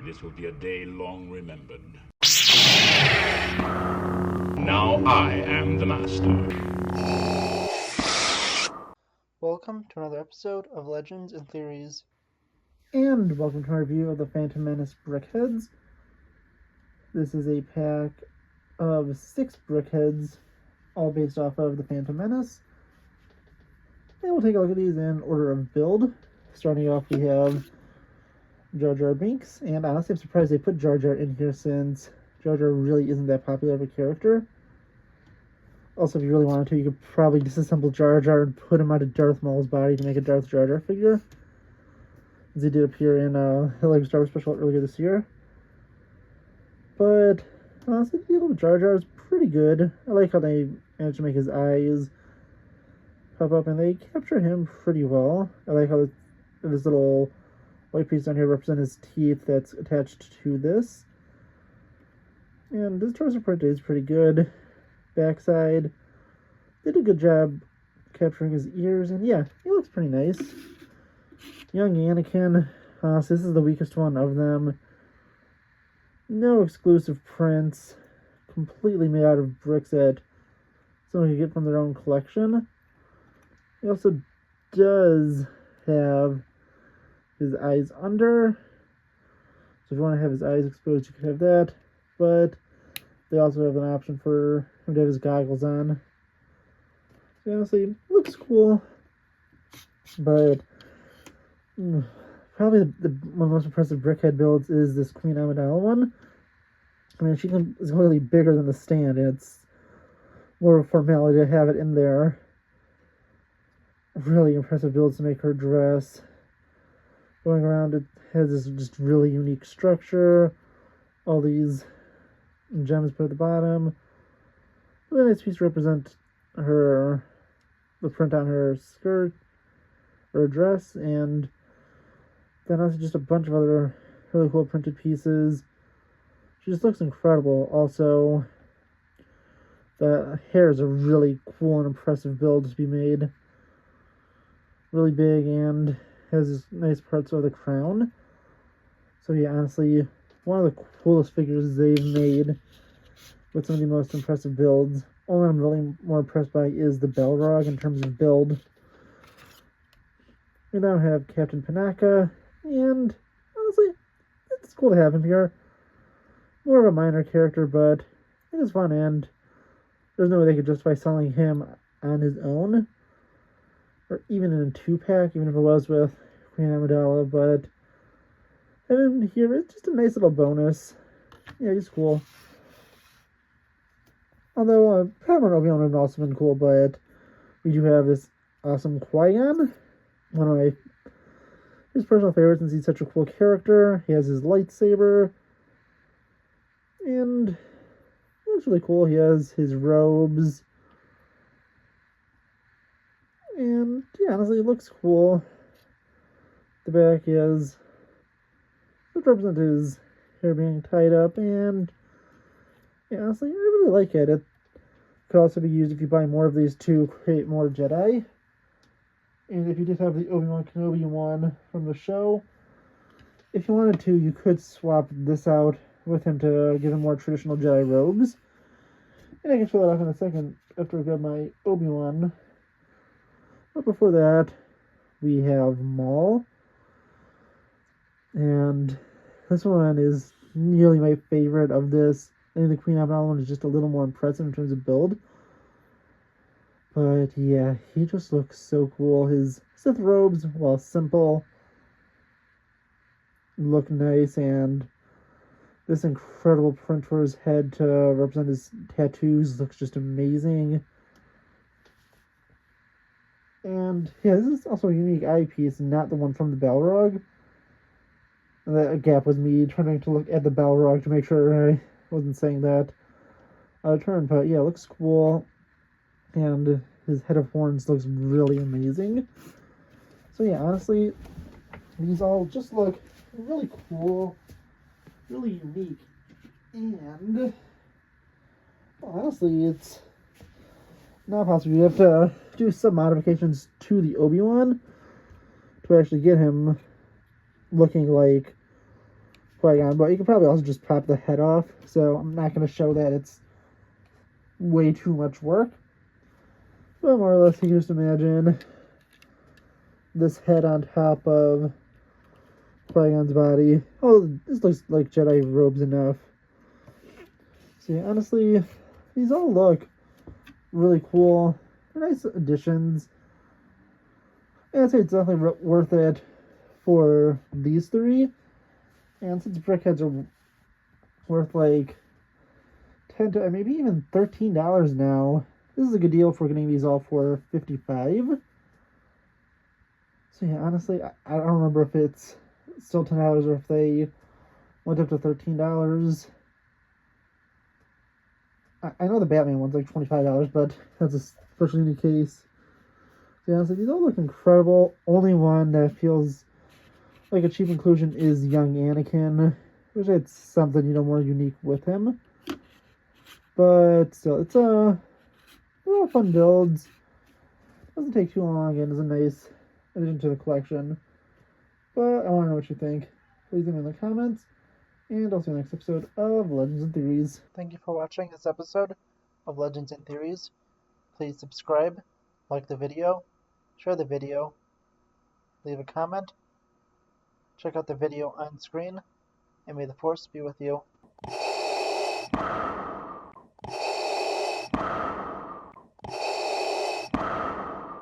This will be a day long remembered. Now I am the master. Welcome to another episode of Legends and Theories. And welcome to my review of the Phantom Menace Brickheadz. This is a pack of 6 Brickheadz, all based off of the Phantom Menace. And we'll take a look at these in order of build. Starting off, we have Jar Jar Binks, and honestly I'm surprised they put Jar Jar in here since Jar Jar really isn't that popular of a character. Also, if you really wanted to, you could probably disassemble Jar Jar and put him onto Darth Maul's body to make a Darth Jar Jar figure, as he did appear in the Lego Star Wars special earlier this year. But honestly, the little Jar Jar is pretty good. I like how they managed to make his eyes pop up, and they capture him pretty well. I like how this little white piece down here represents his teeth that's attached to this. And this torso print is pretty good. Backside, did a good job capturing his ears, and yeah, he looks pretty nice. Young Anakin, so this is the weakest one of them. No exclusive prints, completely made out of bricks that someone can get from their own collection. He also does have his eyes under, so if you want to have his eyes exposed, you could have that, but they also have an option for him to have his goggles on. So honestly, it looks cool, but probably one of the most impressive Brickhead builds is this Queen Amidala one. I mean, she is clearly bigger than the stand, and it's more of a formality to have it in there. Really impressive builds to make her dress. Going around, it has this just really unique structure. All these gems put at the bottom. The next piece represent the print on her skirt or dress, and then also just a bunch of other really cool printed pieces. She just looks incredible. Also, the hair is a really cool and impressive build to be made. Really big and has this nice parts of the crown. So yeah, honestly, one of the coolest figures they've made with some of the most impressive builds. Only I'm really more impressed by is the Balrog in terms of build. We now have Captain Panaka, and honestly, it's cool to have him here. More of a minor character, but it is fun, and there's no way they could justify selling him on his own, or even in a 2-pack, even if it was with Queen Amidala, but having him here is just a nice little bonus. Yeah, he's cool. Although, Padme Obi-Wan would have also been cool, but we do have this awesome Qui-Gon, one of his personal favorites since he's such a cool character. He has his lightsaber, and it looks really cool. He has his robes, and yeah, honestly, it looks cool. The back is, it represents his hair being tied up, and yeah, honestly, I really like it. It could also be used if you buy more of these to create more Jedi. And if you did have the Obi-Wan Kenobi one from the show, if you wanted to, you could swap this out with him to give him more traditional Jedi robes. And I can show that off in a second after I grab my Obi-Wan. But before that, we have Maul. And this one is nearly my favorite of this. I think the Queen Amidala one is just a little more impressive in terms of build. But yeah, he just looks so cool. His Sith robes, while simple, look nice, and this incredible print for his head to represent his tattoos looks just amazing. And yeah, this is also a unique eye piece, not the one from the Balrog. And that gap was me trying to look at the Balrog to make sure I wasn't saying that out of turn, but yeah, it looks cool, and his head of horns looks really amazing. So yeah, honestly, these all just look really cool, really unique, and well, honestly, it's not possible. You have to do some modifications to the Obi-Wan to actually get him looking like Qui-Gon, but you can probably also just pop the head off, so I'm not going to show that. It's way too much work. But more or less, you can just imagine this head on top of Qui-Gon's body. Oh, this looks like Jedi robes enough. See, honestly, these all look really cool. They're nice additions. And I'd say it's definitely worth it for these three. And since Brickheads are worth like $10 to maybe even $13 now, this is a good deal if we're getting these all for $55. So yeah, honestly, I don't remember if it's still $10 or if they went up to $13. I know the Batman one's like $25, but that's especially in the case. So yeah, honestly, these all look incredible. Only one that feels like a cheap inclusion is young Anakin. Wish I had something, more unique with him. But still, it's a fun builds. Doesn't take too long and is a nice addition to the collection. But I want to know what you think. Please leave me in the comments. And I'll see you in the next episode of Legends and Theories. Thank you for watching this episode of Legends and Theories. Please subscribe, like the video, share the video, leave a comment, check out the video on screen, and may the Force be with you.